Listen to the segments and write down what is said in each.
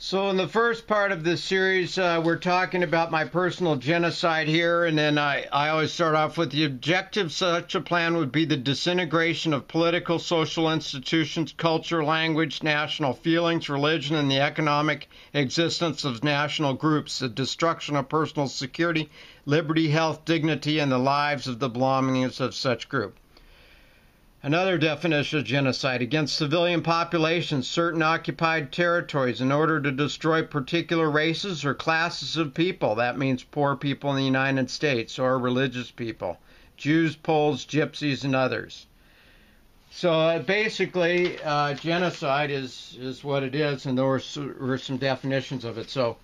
So in the first part of this series, we're talking about my personal genocide here, and then I always start off with the objective of such a plan would be the disintegration of political, social institutions, culture, language, national feelings, religion, and the economic existence of national groups, the destruction of personal security, liberty, health, dignity, and the lives of the belongings of such group. Another definition of genocide: against civilian populations, certain occupied territories, in order to destroy particular races or classes of people. That means poor people in the United States, or religious people, Jews, Poles, Gypsies, and others. So basically, genocide is what it is, and there were some definitions of it. So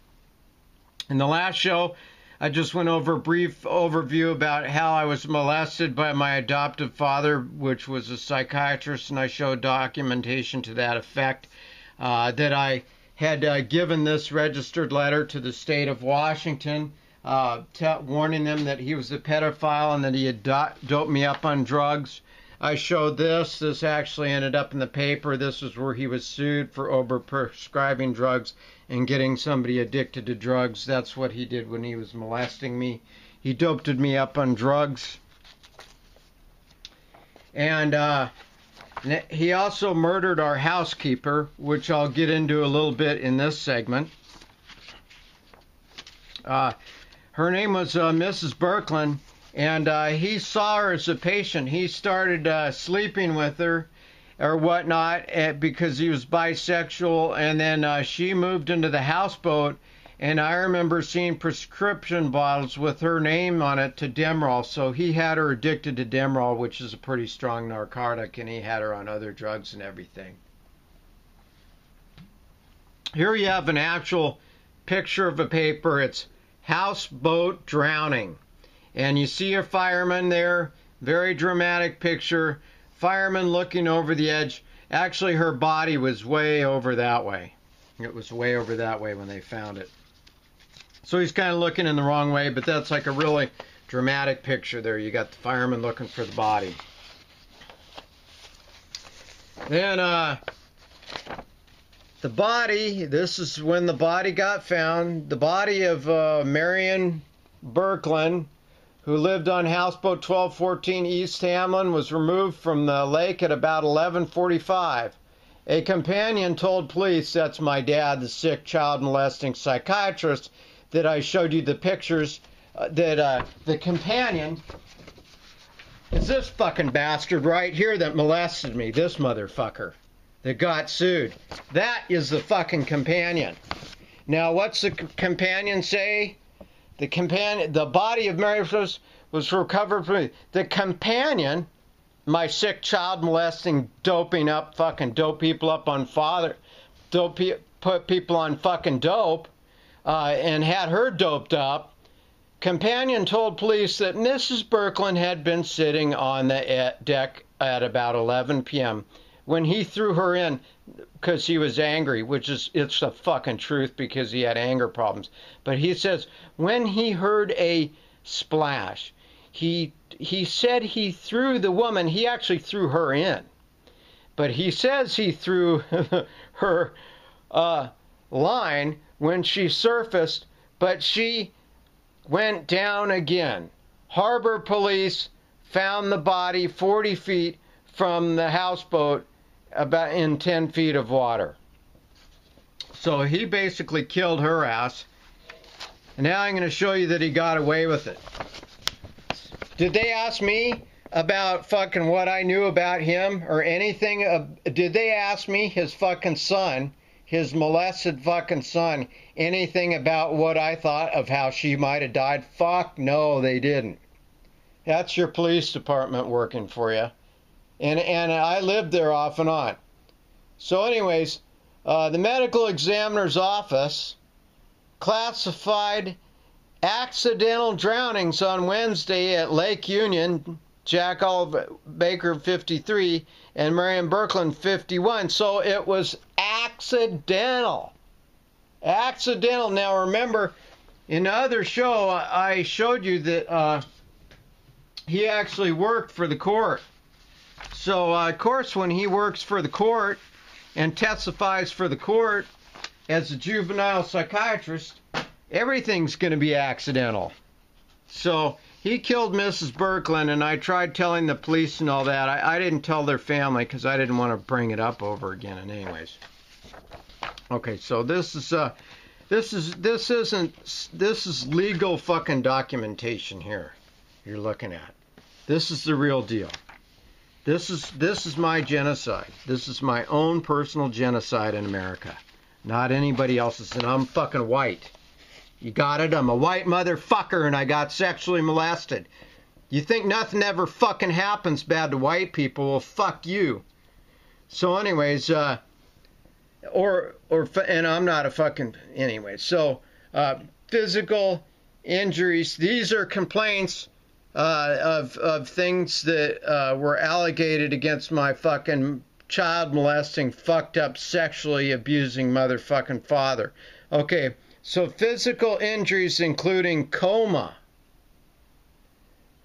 in the last show, I just went over a brief overview about how I was molested by my adoptive father, which was a psychiatrist, and I showed documentation to that effect, that I had given this registered letter to the state of Washington, warning them that he was a pedophile and that he had doped me up on drugs. I showed this. This actually ended up in the paper. This is where he was sued for overprescribing drugs and getting somebody addicted to drugs. That's what he did when he was molesting me. He doped me up on drugs. And he also murdered our housekeeper, which I'll get into a little bit in this segment. Her name was Mrs. Birkeland, and he saw her as a patient. He started sleeping with her or whatnot because he was bisexual, and then she moved into the houseboat, and I remember seeing prescription bottles with her name on it to Demerol. So he had her addicted to Demerol, which is a pretty strong narcotic, and he had her on other drugs and everything. Here you have an actual picture of a paper. It's houseboat drowning, and you see a fireman there. Very dramatic picture. Fireman looking over the edge. Actually, her body was way over that way. It was way over that way when they found it. So he's kind of looking in the wrong way, but that's like a really dramatic picture there. You got the fireman looking for the body. Then the body, this is when the body got found. The body of Marion Birkeland, who lived on houseboat 1214 East Hamlin, was removed from the lake at about 11:45. A companion told police, that's my dad, the sick child molesting psychiatrist, that I showed you the pictures, that the companion is this fucking bastard right here that molested me, this motherfucker that got sued. That is the fucking companion. Now, what's the companion say? The body of Mary was recovered from me. The companion, my sick child molesting, doping up, fucking dope people up on put people on fucking dope, and had her doped up. Companion told police that Mrs. Birkeland had been sitting on the deck at about 11 p.m. when he threw her in because he was angry, it's the fucking truth because he had anger problems. But he says when he heard a splash, he said he threw the woman, he actually threw her in. But he says he threw her line when she surfaced, but she went down again. Harbor police found the body 40 feet from the houseboat, about in 10 feet of water. So he basically killed her ass. And now I'm going to show you that he got away with it. Did they ask me about fucking what I knew about him or anything? Did they ask me, his fucking son, his molested fucking son, anything about what I thought of how she might have died? Fuck no, they didn't. That's your police department working for you. And I lived there off and on. So anyways, the medical examiner's office classified accidental drownings on Wednesday at Lake Union, Jack Oliver Baker 53 and Marion Birkeland 51. So it was accidental. Accidental. Now remember, in the other show, I showed you that he actually worked for the court. So, of course, when he works for the court and testifies for the court, as a juvenile psychiatrist, everything's going to be accidental. So he killed Mrs. Birkeland, and I tried telling the police and all that. I didn't tell their family because I didn't want to bring it up over again. And anyways, okay. So this is legal fucking documentation here. You're looking at. This is the real deal. This is my genocide. This is my own personal genocide in America, not anybody else's. And I'm fucking white. You got it? I'm a white motherfucker and I got sexually molested. You think nothing ever fucking happens bad to white people? Well, fuck you. So anyways, and I'm not a fucking, anyway. So, physical injuries, these are complaints of things that were allegated against my fucking child molesting, fucked up, sexually abusing motherfucking father. Okay. So physical injuries including coma,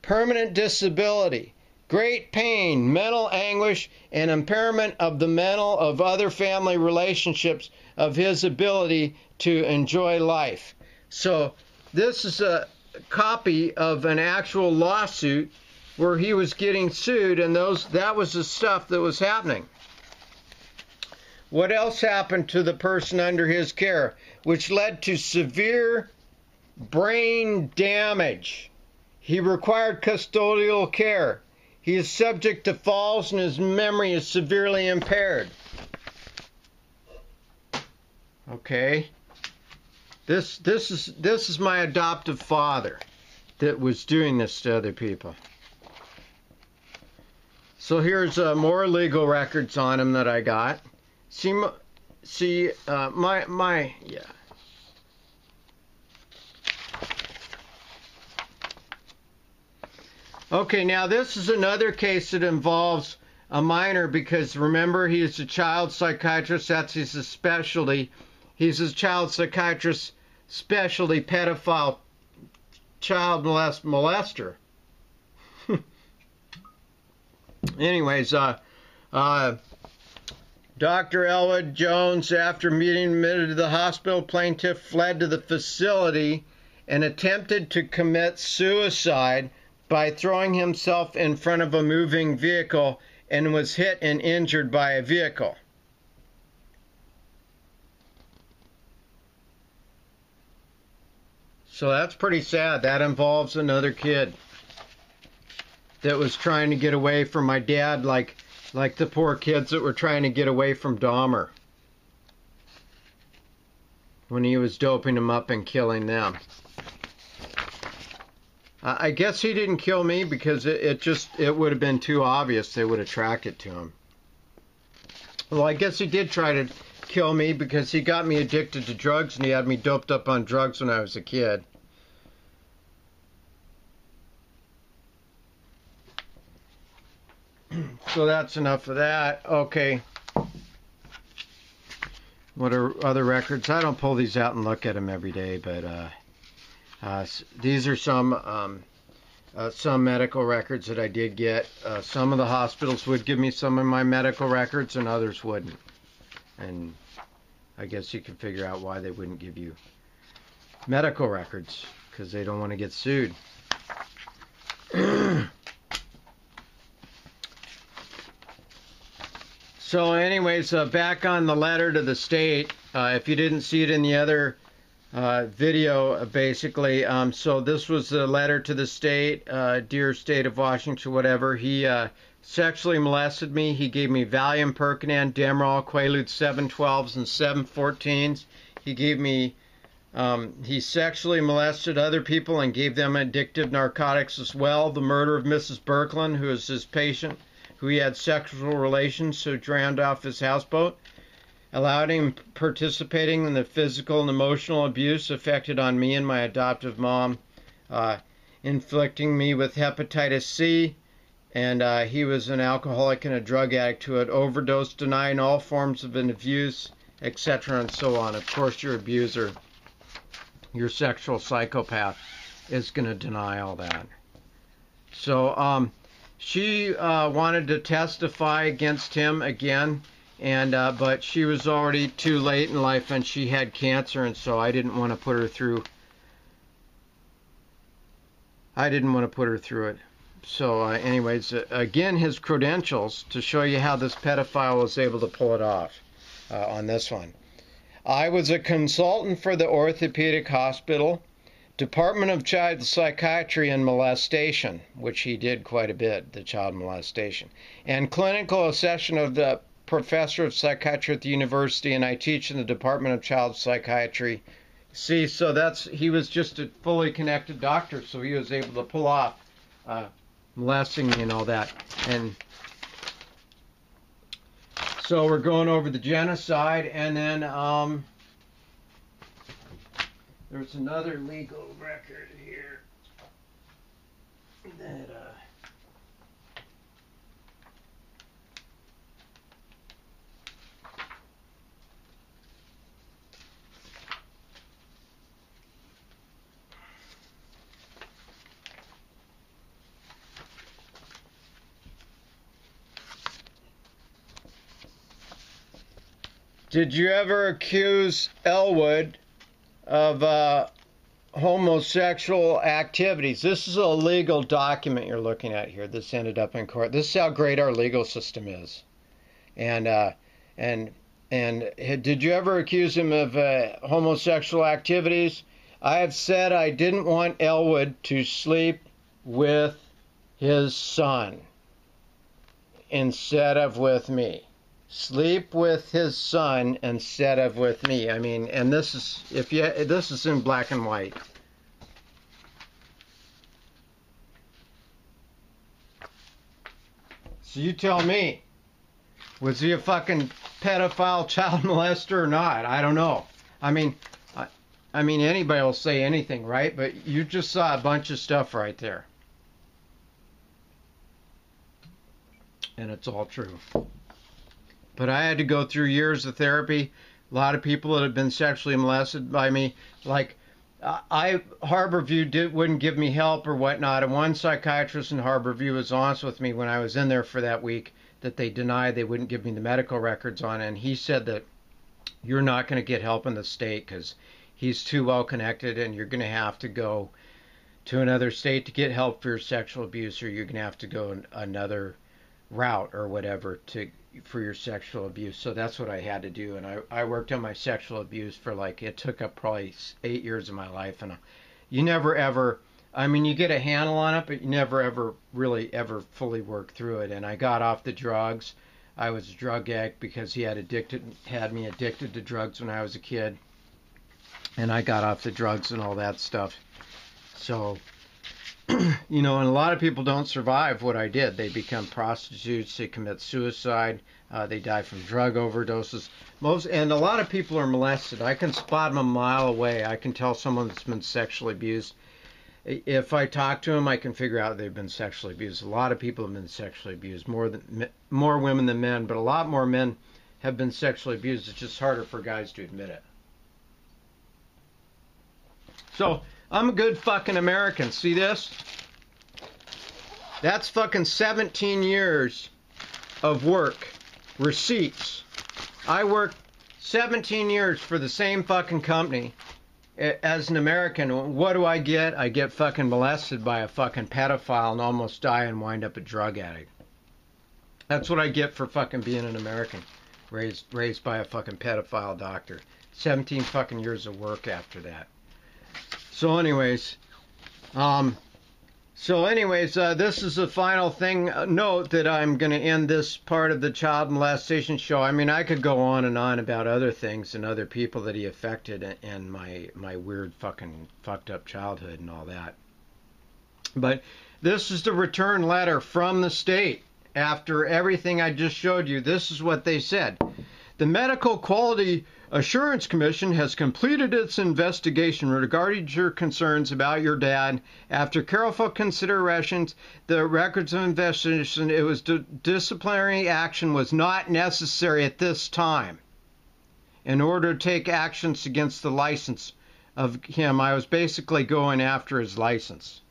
permanent disability, great pain, mental anguish, and impairment of the mental of other family relationships of his ability to enjoy life. So this is a copy of an actual lawsuit where he was getting sued, and that was the stuff that was happening. What else happened to the person under his care, which led to severe brain damage? He required custodial care. He is subject to falls and his memory is severely impaired. Okay. This is my adoptive father that was doing this to other people. So here's more legal records on him that I got. Yeah. Okay, now this is another case that involves a minor because remember he is a child psychiatrist. That's his specialty. He's a child psychiatrist specialty, pedophile, child molester. Anyways, Dr. Elwood Jones, after being admitted to the hospital, plaintiff fled to the facility and attempted to commit suicide by throwing himself in front of a moving vehicle and was hit and injured by a vehicle. So that's pretty sad. That involves another kid that was trying to get away from my dad, like the poor kids that were trying to get away from Dahmer when he was doping them up and killing them. I guess he didn't kill me because it would have been too obvious. They would have tracked it to him. Well, I guess he did try to kill me because he got me addicted to drugs and he had me doped up on drugs when I was a kid. So that's enough of that. Okay. What are other records? I don't pull these out and look at them every day, but these are some medical records that I did get. Some of the hospitals would give me some of my medical records and others wouldn't. And I guess you can figure out why they wouldn't give you medical records, because they don't want to get sued. So anyways, back on the letter to the state, if you didn't see it in the other video, basically, so this was the letter to the state, dear state of Washington, whatever. He sexually molested me. He gave me Valium, Percodan, Demerol, Quaalude 712s and 714s. He gave me, he sexually molested other people and gave them addictive narcotics as well. The murder of Mrs. Birkeland, who is his patient, who he had sexual relations, so drowned off his houseboat, allowed him participating in the physical and emotional abuse affected on me and my adoptive mom, inflicting me with hepatitis C, and he was an alcoholic and a drug addict who had overdosed, denying all forms of abuse, etc., and so on. Of course, your abuser, your sexual psychopath, is going to deny all that. So, she wanted to testify against him again, And but she was already too late in life, and she had cancer, and so I didn't want to put her through. I didn't want to put her through it. So, anyways, again, his credentials to show you how this pedophile was able to pull it off on this one. I was a consultant for the orthopedic hospital, Department of Child Psychiatry and Molestation, which he did quite a bit, the child molestation, and clinical assessment of the professor of psychiatry at the university, and I teach in the Department of Child Psychiatry. See, so he was just a fully connected doctor, so he was able to pull off molesting me and all that. And so we're going over the genocide, and then there's another legal record here that did you ever accuse Elwood of homosexual activities? This is a legal document you're looking at here. This ended up in court. This is how great our legal system is. And did you ever accuse him of homosexual activities? I have said I didn't want Elwood to sleep with his son instead of with me. Sleep with his son instead of with me. I mean, and this is in black and white. So you tell me, was he a fucking pedophile, child molester or not? I don't know. I mean anybody will say anything, right? But you just saw a bunch of stuff right there. And it's all true. But I had to go through years of therapy. A lot of people that have been sexually molested by me, like Harborview wouldn't give me help or whatnot. And one psychiatrist in Harborview was honest with me when I was in there for that week that they denied they wouldn't give me the medical records on it. And he said that you're not going to get help in the state because he's too well connected, and you're going to have to go to another state to get help for your sexual abuse, or you're going to have to go another route or whatever for your sexual abuse. So that's what I had to do, and I worked on my sexual abuse for it took up probably 8 years of my life, and you never ever, you get a handle on it, but you never ever really ever fully work through it. And I got off the drugs. I was a drug addict because he had me addicted to drugs when I was a kid, and I got off the drugs and all that stuff. So and a lot of people don't survive what I did. They become prostitutes, they commit suicide, they die from drug overdoses. And a lot of people are molested. I can spot them a mile away. I can tell someone that's been sexually abused. If I talk to them, I can figure out they've been sexually abused. A lot of people have been sexually abused, more women than men, but a lot more men have been sexually abused. It's just harder for guys to admit it. So, I'm a good fucking American. See this? That's fucking 17 years of work. Receipts. I worked 17 years for the same fucking company as an American. What do I get? I get fucking molested by a fucking pedophile and almost die and wind up a drug addict. That's what I get for fucking being an American. Raised by a fucking pedophile doctor. 17 fucking years of work after that. So anyways, this is the final thing. Note that I'm going to end this part of the child molestation show. I could go on and on about other things and other people that he affected and my weird fucking fucked up childhood and all that. But this is the return letter from the state. After everything I just showed you, this is what they said. The Medical Quality Assurance Commission has completed its investigation regarding your concerns about your dad. After careful considerations, the records of investigation, it was disciplinary action was not necessary at this time. In order to take actions against the license of him, I was basically going after his license.